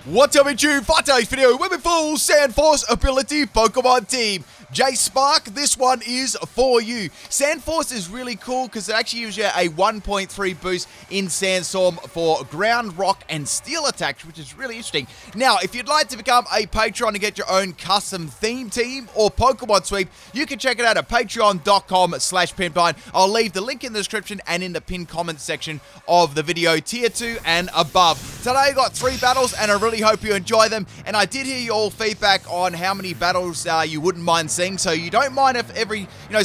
What's up, YouTube? For today's video, we're full Sandforce ability Pokemon team. J Spark, this one is for you. Sandforce is really cool because it actually gives you a 1.3 boost in Sandstorm for ground, rock, and steel attacks, which is really interesting. Now, if you'd like to become a Patreon to get your own custom theme team or Pokemon sweep, you can check it out at patreon.com/PIMPNITE. I'll leave the link in the description and in the pinned comments section of the video, tier 2 and above. Today I got 3 battles and I really hope you enjoy them. And I did hear your all feedback on how many battles you wouldn't mind seeing. So you don't mind if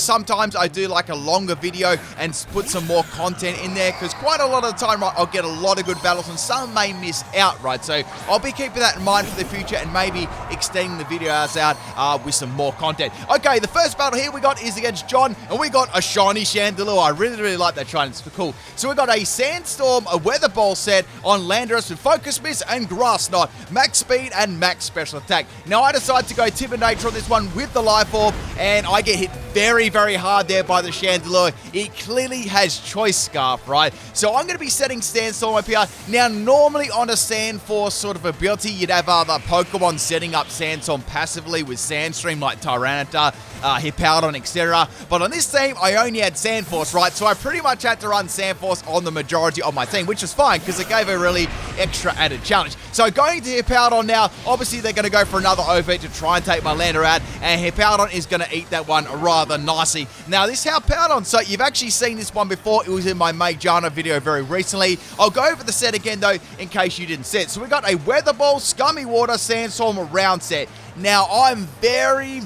sometimes I do like a longer video and put some more content in there, because quite a lot of the time, right, I'll get a lot of good battles and some may miss out, right? So I'll be keeping that in mind for the future and maybe extending the videos out with some more content. Okay, the first battle here we got is against John, and we got a shiny Chandelure. I really like that shiny, it's cool. So we got a Sandstorm, a Weather Ball set on Landorus with Focus Miss and Grass Knot, max speed and max special attack. Now I decided to go Tip and Nature on this one with the Life Orb, and I get hit very hard there by the Chandelure. It clearly has Choice Scarf, right? So I'm going to be setting Sandstorm up here. Now, normally on a Sandforce sort of ability, you'd have other Pokemon setting up Sandstorm passively with Sandstream like Tyranitar, Hippowdon, etc. But on this team, I only had Sandforce, right? So I pretty much had to run Sandforce on the majority of my team, which is fine because it gave a really extra added challenge. So going to Hippowdon now, obviously they're going to go for another OV to try and take my lander out, and Hippowdon is going to eat that one rather nicely. Now this Hippowdon, so you've actually seen this one before. It was in my Majana video very recently. I'll go over the set again though in case you didn't see it. So we got a Weather Ball, Scummy Water, Sandstorm round set. Now, I'm very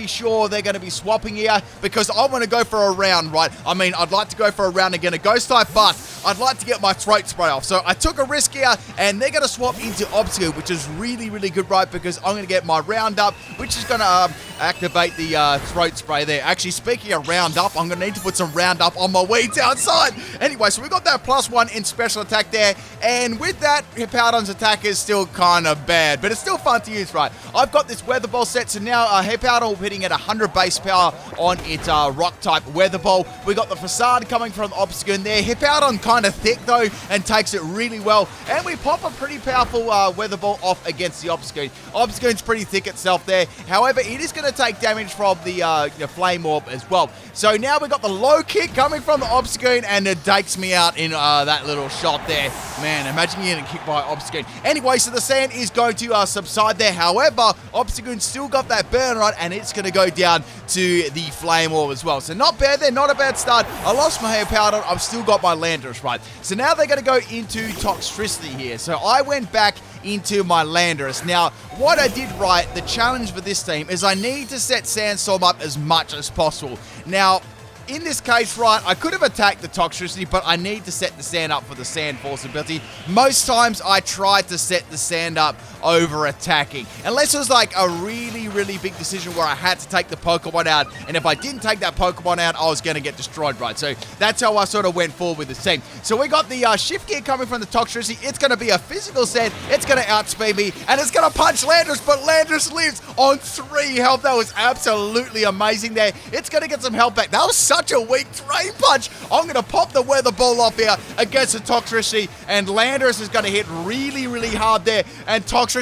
sure they're going to be swapping here because I want to go for a round, right? I mean, I'd like to go for a round again, a Ghost type, but I'd like to get my Throat Spray off. So I took a risk here, and they're going to swap into Obstacle, which is really good, right? Because I'm going to get my Roundup, which is going to activate the Throat Spray there. Actually, speaking of Roundup, I'm going to need to put some Roundup on my weeds outside. Anyway, so we got that +1 in special attack there, and with that, Hippowdon's attack is still kind of bad, but it's still fun to use, right? I've got this Weather Ball set, so now Hippowdon will be hitting at 100 base power on its rock type Weather Ball. We got the Facade coming from the Obstagoon there. Hippowdon kind of thick though and takes it really well, and we pop a pretty powerful Weather Ball off against the Obstagoon. Obstagoon's pretty thick itself there, however it is going to take damage from the Flame Orb as well. So now we got the low kick coming from the Obstagoon, and it takes me out in that little shot there. Man, imagine you getting kicked by Obstagoon. Anyway, so the sand is going to subside there, however Obstagoon still got that burn right, and it's going to go down to the Flame Orb as well. So not bad there, not a bad start. I lost my Hippowdon, I've still got my Landorus, right? So now they're going to go into Toxtricity here. So I went back into my Landorus. Now, what I did right, the challenge for this team is I need to set Sandstorm up as much as possible. Now, in this case, right, I could have attacked the Toxtricity, but I need to set the sand up for the Sandforce ability. Most times I tried to set the sand up over attacking, unless it was like a really big decision where I had to take the Pokemon out, and if I didn't take that Pokemon out, I was going to get destroyed, right? So that's how I sort of went forward with this team. So we got the Shift Gear coming from the Toxtricity. It's going to be a physical set. It's going to outspeed me, and it's going to punch Landorus, but Landorus lives on 3 health. That was absolutely amazing there. It's going to get some health back. That was such a weak Drain Punch. I'm going to pop the Weather Ball off here against the Toxtricity, and Landorus is going to hit really hard there, and Toxtricity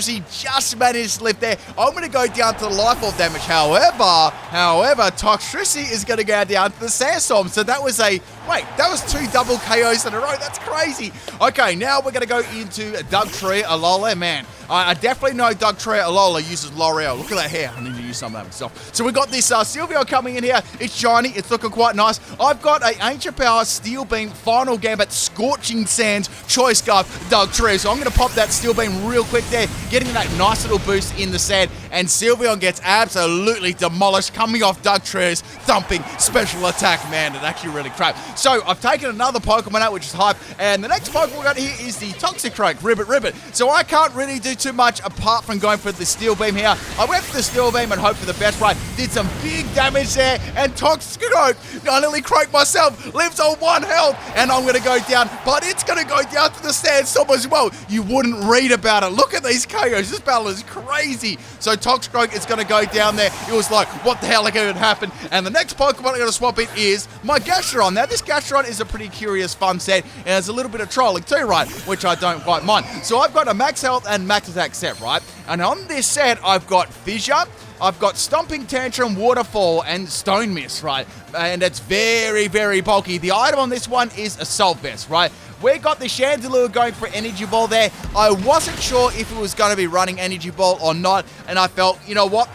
just managed to lift there. I'm going to go down to the Life Orb damage. However, Toxtricity is going to go down to the Sandstorm. So that was that was 2 double KOs in a row. That's crazy. Okay, now we're going to go into Dugtrio Alola. Man, I definitely know Dugtrio Alola uses L'Oreal. Look at that hair. I need to use some of that myself. So we got this Sylveon coming in here. It's shiny. It's looking quite nice. I've got a Ancient Power, Steel Beam, Final Gambit, Scorching Sands, Choice Scarf, Dugtrio. So I'm going to pop that Steel Beam real quick there, getting that nice little boost in the sand, and Sylveon gets absolutely demolished coming off Dugtrio's thumping special attack. Man, it actually really crap. So I've taken another Pokemon out, which is hype, and the next Pokemon we got here is the Toxicroak, Ribbit. So I can't really do too much apart from going for the Steel Beam here. I went for the Steel Beam and hoped for the best, right? Did some big damage there, and Toxicroak, I nearly croaked myself, lives on 1 health, and I'm going to go down, but it's going to go down to the Sandstorm as well. You wouldn't read about it. Look at these KOs. This battle is crazy. So Toxicroak is going to go down there. It was like, what the hell is going to happen? And the next Pokemon I'm going to swap in is my Gastrodon. Now, this Gastrodon is a pretty curious, fun set, and there's a little bit of trolling too, right? Which I don't quite mind. So I've got a max health and max attack set, right? And on this set, I've got Fissure, I've got Stomping Tantrum, Waterfall, and Stone Mist, right? And it's very, very bulky. The item on this one is Assault Vest, right? We got the Chandelure going for Energy Ball there. I wasn't sure if it was going to be running Energy Ball or not, and I felt, you know what?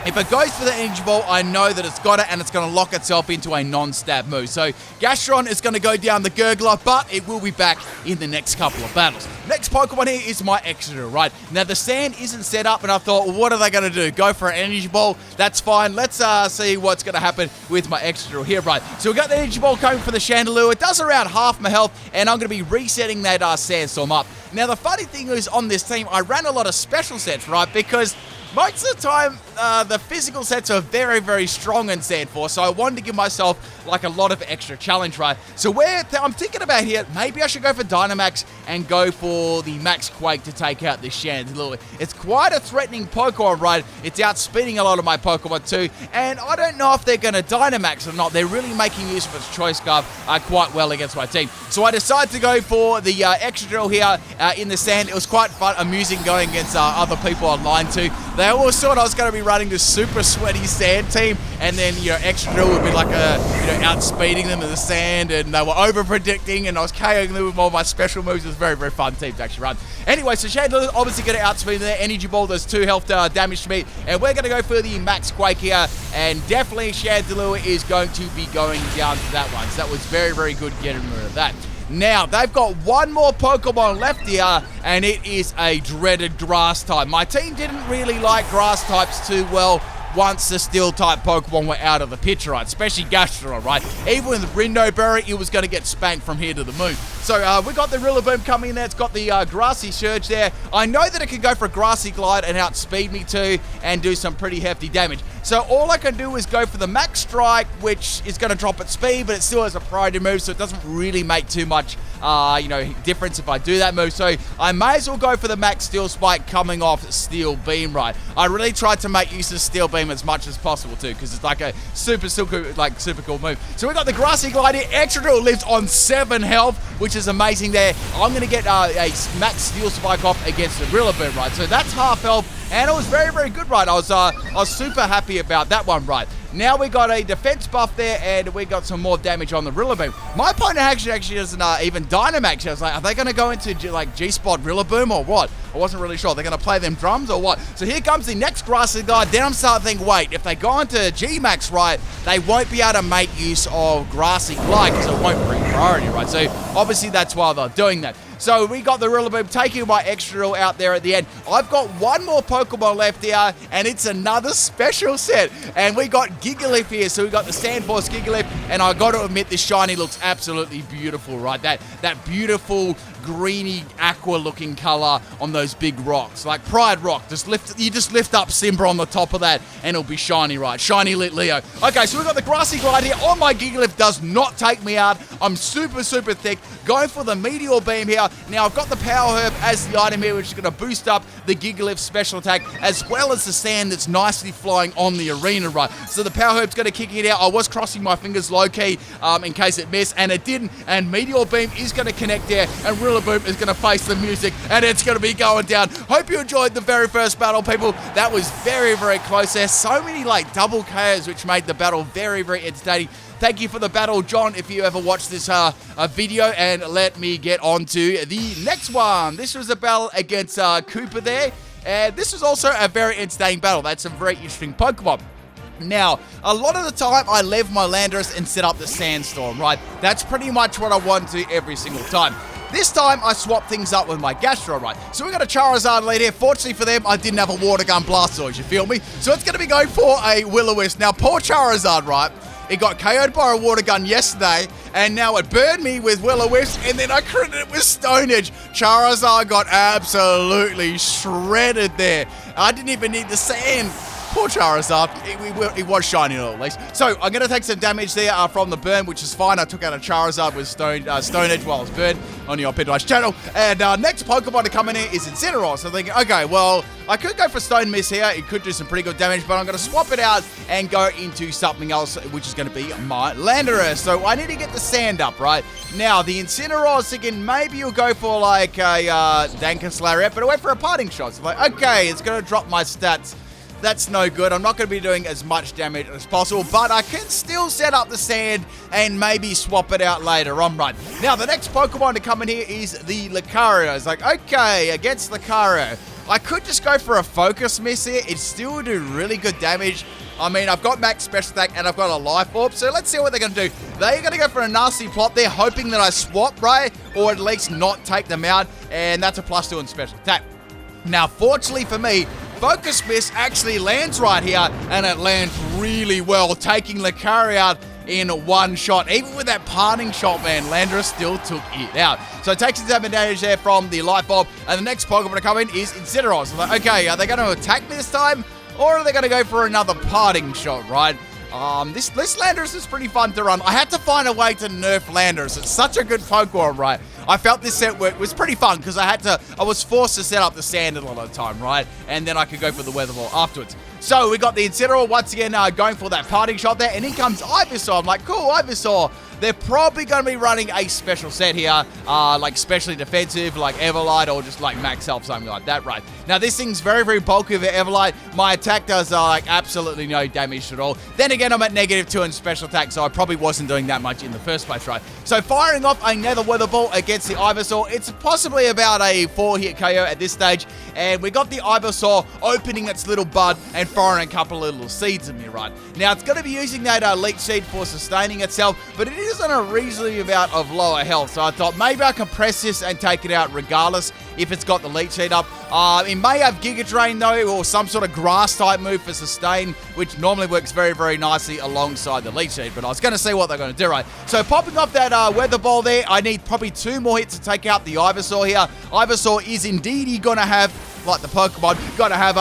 If it goes for the Energy Ball, I know that it's got it, and it's going to lock itself into a non-stab move. So Gastrodon is going to go down the Gurgler, but it will be back in the next couple of battles. Next Pokemon here is my Exeter, right? Now, the sand isn't set up, and I thought, well, what are they going to do? Go for an Energy Ball? That's fine. Let's see what's going to happen with my Exeter here, right? So we got the Energy Ball coming for the Chandelure. It does around half my health, and I'm going to be resetting that Sandstorm up. Now, the funny thing is, on this team, I ran a lot of special sets, right? Because most of the time, the physical sets are very, very strong in Sandforce, so I wanted to give myself like a lot of extra challenge, right? So I'm thinking about here, maybe I should go for Dynamax and go for the Max Quake to take out this Chandelure. It's quite a threatening Pokemon, right? It's outspeeding a lot of my Pokemon too, and I don't know if they're going to Dynamax or not. They're really making use of its Choice Scarf quite well against my team. So I decided to go for the Extra Drill here in the sand. It was quite fun, amusing going against other people online too. They always thought I was going to be running this super sweaty sand team, and then, you know, Extra Drill would be like outspeeding them in the sand, and they were over-predicting, and I was KOing them with all my special moves. It was a very, very fun team to actually run. Anyway, so Chandelure obviously going to outspeed there. Energy Ball does 2 health damage to me, and we're going to go for the Max Quake here, and definitely Chandelure is going to be going down to that one. So that was very, very good getting rid of that. Now, they've got one more Pokemon left here, and it is a dreaded Grass type. My team didn't really like Grass types too well once the Steel-type Pokemon were out of the picture, right? Especially Gastrodon, right? Even with Rindo Berry, it was going to get spanked from here to the moon. So we got the Rillaboom coming in there. It's got the Grassy Surge there. I know that it can go for Grassy Glide and outspeed me too and do some pretty hefty damage. So all I can do is go for the Max Strike, which is going to drop its speed, but it still has a priority move, so it doesn't really make too much difference if I do that move. So I may as well go for the Max Steel Spike coming off Steel Beam, right? I really tried to make use of Steel Beam as much as possible too, because it's like a super cool move. So we got the Grassy Glide here. Extra Drill lives on 7 health, which is amazing there. I'm going to get a Max Steel Spike off against the Rillaboom, right? So that's half health, and it was very, very good, right? I was super happy about that one, right? Now we got a defense buff there, and we got some more damage on the Rillaboom. My opponent actually doesn't even Dynamax. I was like, are they going to go into G-Spot Rillaboom or what? I wasn't really sure. They're going to play them drums or what? So here comes the next Grassy Glide. Then I'm starting to think, wait, if they go into G-Max, right, they won't be able to make use of Grassy Glide because it won't bring priority, right? So obviously that's why they're doing that. So we got the Rillaboom taking my Extra Drill out there at the end. I've got one more Pokemon left here, and it's another special set. And we got Gigalith here. So we got the Sandforce Gigalith, and I got to admit, this shiny looks absolutely beautiful, right? That beautiful greeny aqua looking color on those big rocks, like Pride Rock. You just lift up Simba on the top of that and it'll be shiny, right? Shiny lit Leo. Okay, so we've got the Grassy Glide here. Oh, my Gigalith does not take me out. I'm super, super thick. Going for the Meteor Beam here. Now I've got the Power Herb as the item here, which is going to boost up the Gigalith's special attack, as well as the sand that's nicely flying on the arena, right? So the Power Herb's going to kick it out. I was crossing my fingers low-key in case it missed, and it didn't. And Meteor Beam is going to connect there, and Rillaboom is going to face the music, and it's going to be going down. Hope you enjoyed the very first battle, people. That was very, very close. There's so many double KOs, which made the battle very, very entertaining. Thank you for the battle, John, if you ever watched this video, and let me get on to the next one. This was a battle against Cooper there, and this was also a very entertaining battle. That's some very interesting Pokemon. Now, a lot of the time, I leave my Landorus and set up the Sandstorm, right? That's pretty much what I want to do every single time. This time, I swapped things up with my Gastro, right? So we got a Charizard lead here. Fortunately for them, I didn't have a Water Gun Blastoise, you feel me? So it's going to be going for a Will-O-Wisp. Now, poor Charizard, right? It got KO'd by a Water Gun yesterday, and now it burned me with Will-O-Wisp, and then I critted it with Stone Edge. Charizard got absolutely shredded there. I didn't even need the sand. Poor Charizard. It was shiny at least. So I'm going to take some damage there from the burn, which is fine. I took out a Charizard with Stone Edge while I was burned on your PIMPNITE channel. And next Pokemon to come in here is Incineroar. So I'm thinking, okay, well, I could go for Stone Mist here. It could do some pretty good damage, but I'm going to swap it out and go into something else, which is going to be my Landorus. So I need to get the sand up, right? Now, the Incineroar, I was thinking maybe you'll go for like a Dankus Lariat, but I went for a parting shot. So I'm like, okay, it's going to drop my stats. That's no good. I'm not going to be doing as much damage as possible, but I can still set up the sand and maybe swap it out later on, right? Now, the next Pokemon to come in here is the Lucario. It's like, okay, against Lucario, I could just go for a Focus Mist here. It still would do really good damage. I mean, I've got max special attack and I've got a life orb, so let's see what they're going to do. They're going to go for a nasty plot. They're hoping that I swap, right? Or at least not take them out, and that's a +2 in special attack. Now, fortunately for me, Focus Mist actually lands right here, and it lands really well, taking Lucario out in one shot. Even with that parting shot, man, Landorus still took it out. So it takes some damage there from the Life Orb, and the next Pokemon to come in is Incineroar. So like, okay, are they going to attack me this time, or are they going to go for another parting shot, right? This Landorus is pretty fun to run. I had to find a way to nerf Landorus. It's such a good Pokemon, right? I felt this set was pretty fun because I was forced to set up the sand a lot of the time, right? And then I could go for the Weather Ball afterwards. So we got the Incineroar once again going for that parting shot there, and in comes Ivysaur. I'm like, cool, Ivysaur. They're probably going to be running a special set here, like specially defensive, like Everlight, or just like max health, something like that, right? Now, this thing's very, very bulky with Everlight. My attack does like absolutely no damage at all. Then again, I'm at -2 in special attack, so I probably wasn't doing that much in the first place, right? So firing off another Weather Ball against the Ivysaur, it's possibly about a 4-hit KO at this stage, and we got the Ivysaur opening its little bud and firing a couple of little seeds in me, right? Now, it's going to be using that Leech Seed for sustaining itself, but it is on a reasonable amount of lower health, so I thought maybe I can press this and take it out regardless if it's got the Leech Seed up. It may have Giga Drain though, or some sort of grass type move for sustain, which normally works very, very nicely alongside the Leech Seed, but I was going to see what they're going to do, right? So popping off that Weather Ball there, I need probably 2 more hits to take out the Ivysaur here. Ivysaur is indeed going to have, like the Pokemon, got to have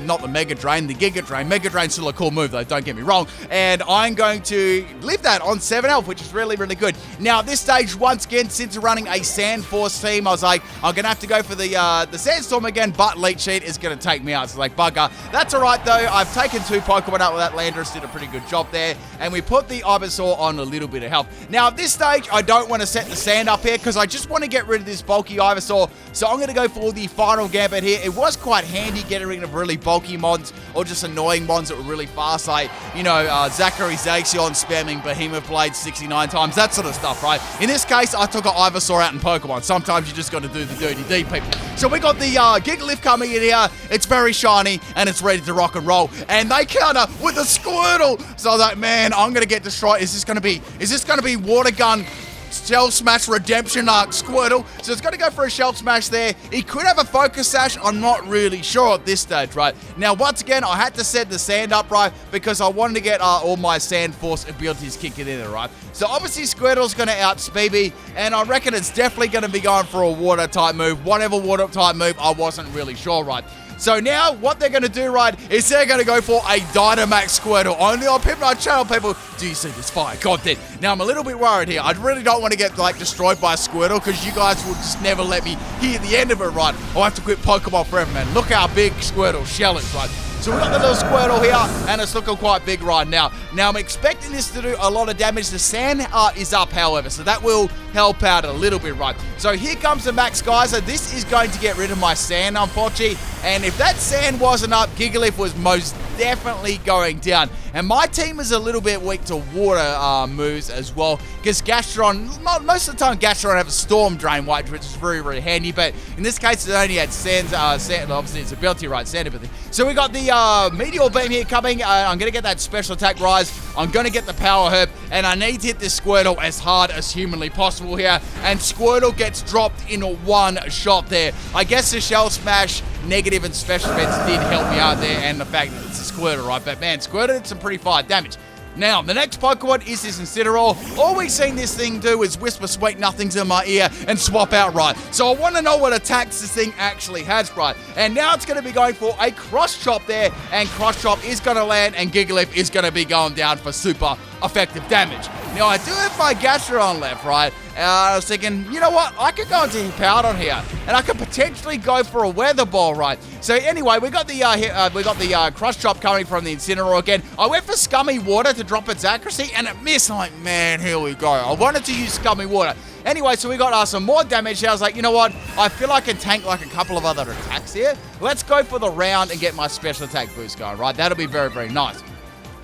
not the Mega Drain, the Giga Drain. Mega Drain's still a cool move though, don't get me wrong. And I'm going to live that on 7 health, which is really, really good. Now at this stage, once again, since running a Sand Force team, I was like, I'm going to have to go for the Sandstorm again, but Leech Seed is going to take me out. So like, bugger. That's alright though. I've taken 2 Pokemon out with that. Landorus did a pretty good job there. And we put the Ivysaur on a little bit of health. Now at this stage, I don't want to set the sand up here because I just want to get rid of this bulky Ivysaur. So I'm going to go for the final Gambit here. It was quite handy getting rid of really bulky mons or just annoying mons that were really fast, like, you know, Zachary Zaxion spamming Behemoth Blade 69 times, that sort of stuff, right? In this case, I took an Ivysaur out in Pokemon. Sometimes you just got to do the dirty deed, people. So we got the Gigalith coming in here. It's very shiny, and it's ready to rock and roll. And they counter with a Squirtle. So I was like, man, I'm going to get destroyed. Is this going to be Water Gun Shelf Smash Redemption Squirtle? So it's going to go for a Shelf Smash there. He could have a Focus Sash. I'm not really sure at this stage, right? Now, once again, I had to set the sand up, right? Because I wanted to get all my Sand Force abilities kicking in there, right? So obviously, Squirtle's going to outspeed me, and I reckon it's definitely going to be going for a Water type move. Whatever Water type move, I wasn't really sure, right? So now, what they're going to do, right, is they're going to go for a Dynamax Squirtle. Only on PIMPNITE channel, people. Do you see this fire content? Now, I'm a little bit worried here. I really don't want to get, like, destroyed by a Squirtle because you guys will just never let me hear the end of it, right? I'll have to quit Pokemon forever, man. Look how big Squirtle shell is, right? So we've got the little Squirtle here, and it's looking quite big right now. Now, I'm expecting this to do a lot of damage. The sand is up, however, so that will help out a little bit, right? So here comes the Max Geyser. This is going to get rid of my sand, unfortunately. And if that sand wasn't up, Gigalith was most definitely going down. And my team is a little bit weak to water moves as well, because Gastron, most of the time Gastron have a Storm Drain, which is very, very handy, but in this case it only had sand, obviously it's ability, right, sand ability. So we got the Meteor Beam here coming. I'm going to get that special attack rise. I'm going to get the Power Herb, and I need to hit this Squirtle as hard as humanly possible here, and Squirtle gets dropped in one shot there. I guess the Shell Smash, negative and special events did help me out there, and the fact that it's a Squirtle, right? But man, Squirtle did some pretty fire damage. Now, the next Pokemon is this Incineroar. All we've seen this thing do is whisper sweet nothings in my ear and swap out, right? So I want to know what attacks this thing actually has, right? And now it's going to be going for a Cross Chop there, and Cross Chop is going to land, and Gigalith is going to be going down for super effective damage. Now, I do have my Gastrodon left, right? I was thinking, you know what? I could go into Hippowdon here, and I could potentially go for a Weather Ball, right? So anyway, we got the Cross Chop coming from the Incineroar again. I went for Scummy Water to drop its accuracy, and it missed. I'm like, man, here we go. I wanted to use Scummy Water. Anyway, so we got some more damage here. I was like, you know what? I feel I can tank like a couple of other attacks here. Let's go for the round and get my special attack boost going, right? That'll be very, very nice.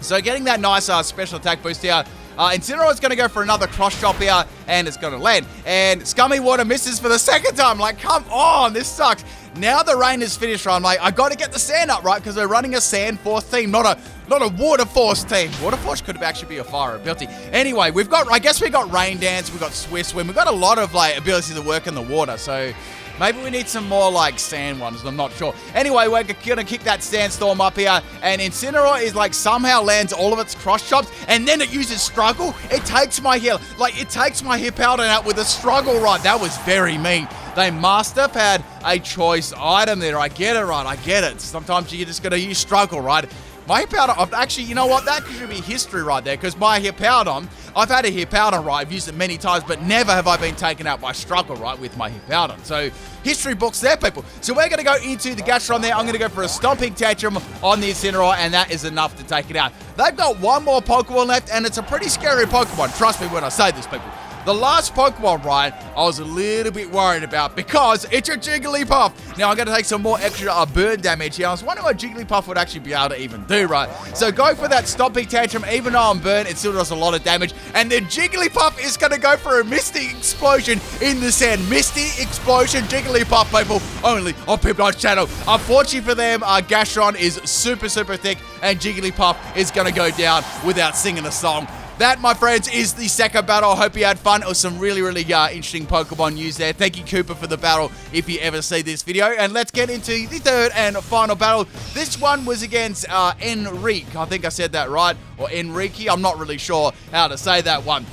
So getting that nice special attack boost here. Incineroar is going to go for another Cross Chop here, and it's going to land. And Scummy Water misses for the second time. Like, come on, this sucks. Now the rain is finished, right? I'm like, I got to get the sand up, right? Because we're running a Sand Force team, not a Water Force team. Water Force could actually be a fire ability. Anyway, I guess we got Rain Dance, we got Swift Swim, we've got a lot of like abilities that work in the water. So maybe we need some more like sand ones, I'm not sure. Anyway, we're gonna kick that Sandstorm up here, and Incineroar is like somehow lands all of its Cross Chops, and then it uses Struggle. It takes my Hippowdon out with a Struggle, right? That was very mean. They must have had a choice item there. I get it, right? I get it. Sometimes you just gotta use Struggle, right? My Hippowdon, actually, you know what? That should be history right there, because my Hippowdon, I've had a Hippowdon, right? I've used it many times, but never have I been taken out by Struggle, right, with my Hippowdon. So, history books there, people. So, we're going to go into the Gastrodon there. I'm going to go for a Stomping Tantrum on the Incineroar, and that is enough to take it out. They've got one more Pokemon left, and it's a pretty scary Pokemon. Trust me when I say this, people. The last Pokemon, right, I was a little bit worried about because it's a Jigglypuff. Now, I'm going to take some more extra burn damage here. I was wondering what Jigglypuff would actually be able to even do, right? So, go for that Stomping Tantrum. Even though I'm burned, it still does a lot of damage. And then Jigglypuff is going to go for a Misty Explosion in the sand. Misty Explosion Jigglypuff, people, only on PIMPNITE's channel. Unfortunately for them, Gastrodon is super, super thick, and Jigglypuff is going to go down without singing a song. That, my friends, is the second battle. I hope you had fun. It was some really, really interesting Pokemon news there. Thank you, Cooper, for the battle if you ever see this video. And let's get into the third and final battle. This one was against Enrique. I think I said that right. Or Enrique. I'm not really sure how to say that one.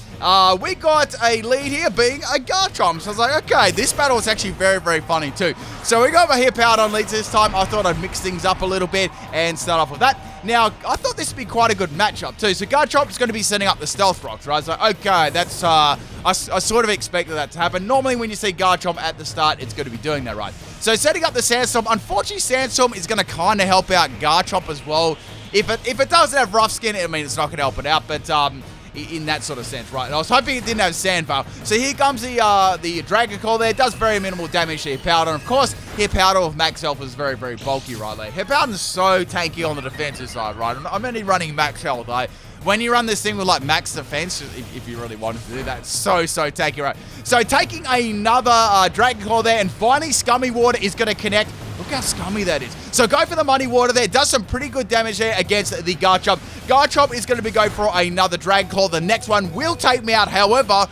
We got a lead here being a Garchomp. So I was like, okay, this battle is actually very, very funny too. So we got my Hippowdon leads this time. I thought I'd mix things up a little bit and start off with that. Now, I thought this would be quite a good matchup too. So Garchomp is going to be setting up the Stealth Rocks, right? So, okay, that's, I sort of expected that to happen. Normally when you see Garchomp at the start, it's going to be doing that, right? So setting up the Sandstorm. Unfortunately, Sandstorm is going to kind of help out Garchomp as well. If it doesn't have Rough Skin, I mean, it's not going to help it out, but, in that sort of sense, right? And I was hoping it didn't have Sand Veil. So here comes the Dragon Claw there. It does very minimal damage to Hippowdon. Of course, Hippowdon with Max Health is very, very bulky, right? Like, Hippowdon is so tanky on the defensive side, right? I'm only running Max Health, right? When you run this thing with, like, max defense, if you really wanted to do that, it's so tanky, right? So taking another Dragon Claw there, and finally Scummy Water is going to connect. Look how scummy that is. So go for the Muddy Water there. Does some pretty good damage there against the Garchomp. Garchomp is going to be going for another Dragon Claw. The next one will take me out. However,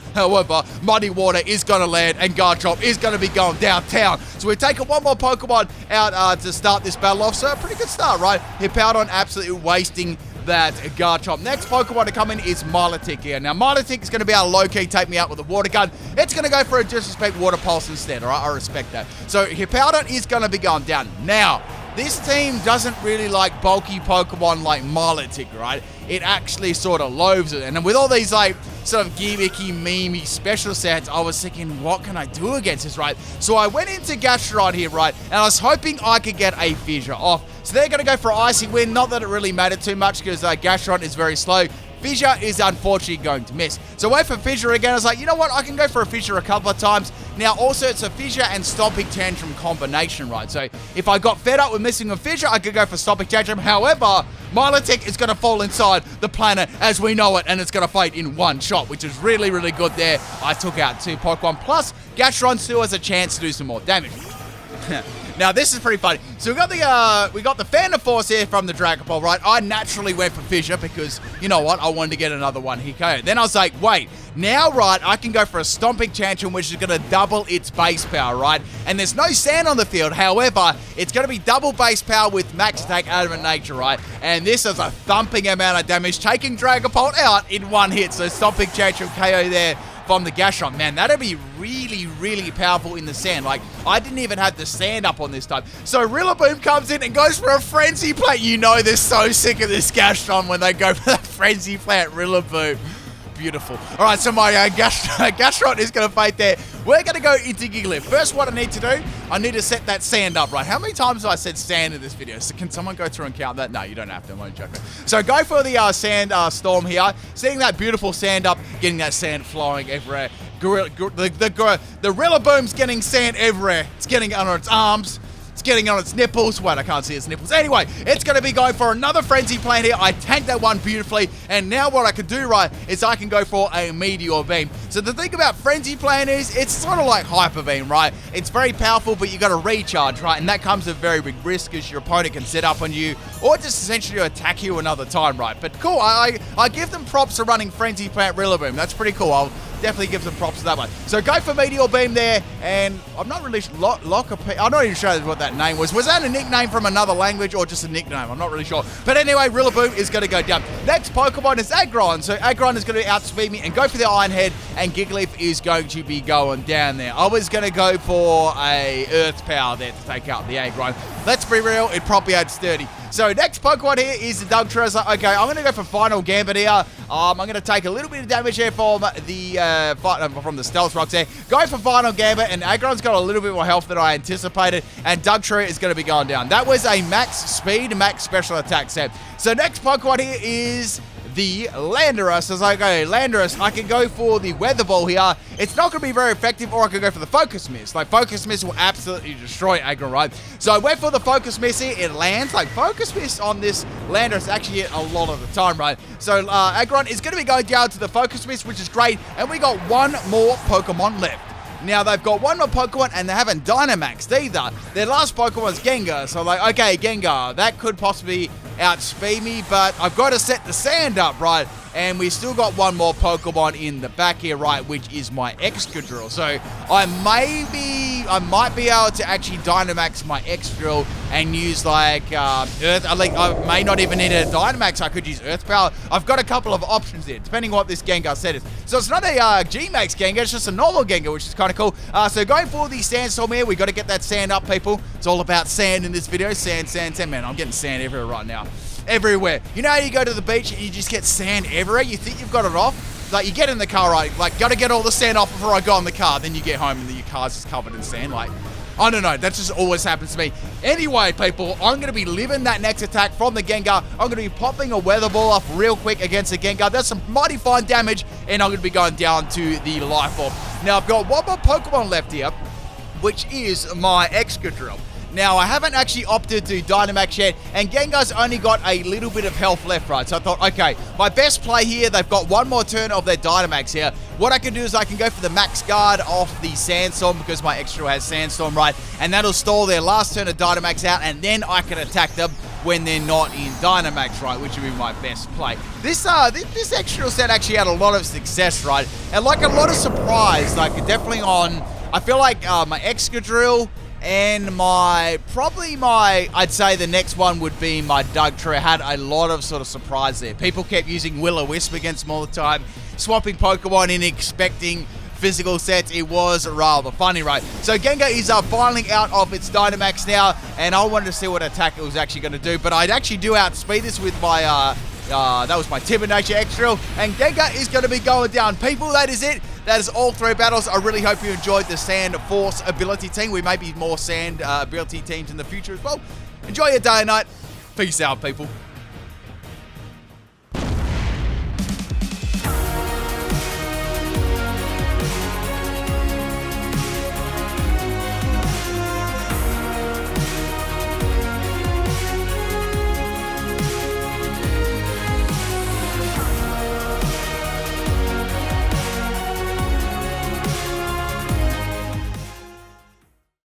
Muddy Water is going to land, and Garchomp is going to be going downtown. So we're taking one more Pokemon out to start this battle off. So a pretty good start, right? Hippowdon absolutely wasting that Garchomp. Next Pokemon to come in is Milotic here. Now, Milotic is going to be able to low-key take me out with a Water Gun. It's going to go for a Disrespect Water Pulse instead, all right? I respect that. So, Hippowdon is going to be going down. Now, this team doesn't really like bulky Pokemon like Milotic, right? It actually sort of loathes it. And with all these, like, sort of gimmicky, memey special sets, I was thinking, what can I do against this, right? So I went into Gastrodon here, right? And I was hoping I could get a Fissure off. So they're going to go for Icy Wind. Not that it really mattered too much because Gastrodon is very slow. Fissure is unfortunately going to miss. So I went for Fissure again. I was like, you know what? I can go for a Fissure a couple of times. Now, also, it's a Fissure and Stomping Tantrum combination, right? So if I got fed up with missing a Fissure, I could go for Stomping Tantrum. However, Milotic is going to fall inside the planet as we know it, and it's going to fight in one shot, which is really, really good there. I took out 2 Pokemon, plus Gastrodon still has a chance to do some more damage. Now this is pretty funny. So we got the Phantom Force here from the Dragon Ball, right? I naturally went for Fissure because, you know what, I wanted to get another one hit KO. Then I was like, wait, now, right, I can go for a Stomping Tantrum, which is going to double its base power, right? And there's no sand on the field. However, it's going to be double base power with max attack Adamant Nature, right? And this is a thumping amount of damage, taking Dragapult out in one hit. So Stomping Tantrum KO there from the Gastron. Man, that'd be really, really powerful in the sand. Like, I didn't even have the sand up on this time. So Rillaboom comes in and goes for a Frenzy Plant. You know they're so sick of this Gastron when they go for that Frenzy Plant Rillaboom. Beautiful. All right, so my Gastron is going to fight there. We're going to go into Gigalith. First, what I need to do, I need to set that sand up, right? How many times have I said sand in this video? So can someone go through and count that? No, you don't have to. I'm only joking. So go for the sand storm here. Seeing that beautiful sand up, getting that sand flowing everywhere. The Rillaboom's getting sand everywhere. It's getting under its arms. It's getting on its nipples. Wait, I can't see its nipples. Anyway, it's going to be going for another Frenzy Plant here. I tanked that one beautifully. And now what I can do, right, is I can go for a Meteor Beam. So the thing about Frenzy Plant is it's sort of like Hyper Beam, right? It's very powerful, but you got to recharge, right? And that comes with very big risk as your opponent can set up on you or just essentially attack you another time, right? But cool. I give them props for running Frenzy Plant Rillaboom. That's pretty cool. I'll definitely give some props to that one. So go for Meteor Beam there, and I'm not really sure. I'm not even sure what that name was. Was that a nickname from another language or just a nickname? I'm not really sure. But anyway, Rillaboom is going to go down. Next Pokemon is Aggron. So Aggron is going to outspeed me and go for the Iron Head, and Gigalith is going to be going down there. I was going to go for a Earth Power there to take out the Aggron. Let's be real, it probably adds 30. So next Pokemon here is the Tundra. Okay, I'm going to go for Final Gambit here. I'm going to take a little bit of damage here from the Stealth Rocks there. Going for Final Gambit, and Aggron's got a little bit more health than I anticipated, and Tundra is going to be going down. That was a max speed, max special attack set. So next Pokemon here is the Landorus. As I go, Landorus, I can go for the Weather Ball here. It's not going to be very effective, or I could go for the Focus Mist. Like, Focus Mist will absolutely destroy Aggron, right? So I went for the Focus Mist here. It lands. Like, Focus Mist on this Landorus actually hit a lot of the time, right? So Aggron is going to be going down to the Focus Mist, which is great. And we got one more Pokemon left. Now, they've got one more Pokemon, and they haven't Dynamaxed either. Their last Pokemon is Gengar, so I'm like, okay, Gengar, that could possibly outspeed me, but I've got to set the sand up, right? And we still got one more Pokemon in the back here, right, which is my Excadrill. So I might be able to actually Dynamax my Excadrill and use like Earth. I may not even need a Dynamax. I could use Earth Power. I've got a couple of options there, depending on what this Gengar set is. So it's not a G-Max Gengar, it's just a normal Gengar, which is kind of cool. So going for the Sandstorm here, we got to get that sand up, people. It's all about sand in this video. Sand, sand, sand. Man, I'm getting sand everywhere right now. Everywhere. You know how you go to the beach and you just get sand everywhere? You think you've got it off? Like, you get in the car, right? Like, gotta get all the sand off before I go in the car. Then you get home and your car's just covered in sand. Like, I don't know. That just always happens to me. Anyway, people, I'm going to be living that next attack from the Gengar. I'm going to be popping a Weather Ball off real quick against the Gengar. That's some mighty fine damage, and I'm going to be going down to the Life Orb. Now, I've got one more Pokemon left here, which is my Excadrill. Now, I haven't actually opted to Dynamax yet, and Gengar's only got a little bit of health left, right? So I thought, okay, my best play here, they've got one more turn of their Dynamax here. What I can do is I can go for the Max Guard off the Sandstorm because my Excadrill has Sandstorm, right? And that'll stall their last turn of Dynamax out, and then I can attack them when they're not in Dynamax, right? Which would be my best play. This Excadrill set actually had a lot of success, right? And like a lot of surprise, like definitely on, I feel like my Excadrill, and I'd say the next one would be my Dugtrio. Had a lot of sort of surprise there. People kept using Will-O-Wisp against them all the time, swapping Pokemon in expecting physical sets. It was rather funny, right? So Gengar is finally out of its Dynamax now, and I wanted to see what attack it was actually going to do, but I'd actually do outspeed this with my, that was my Timid Nature Excadrill, and Gengar is going to be going down. People, that is it. That is all three battles. I really hope you enjoyed the Sand Force ability team. We may be more Sand ability teams in the future as well. Enjoy your day and night. Peace out, people.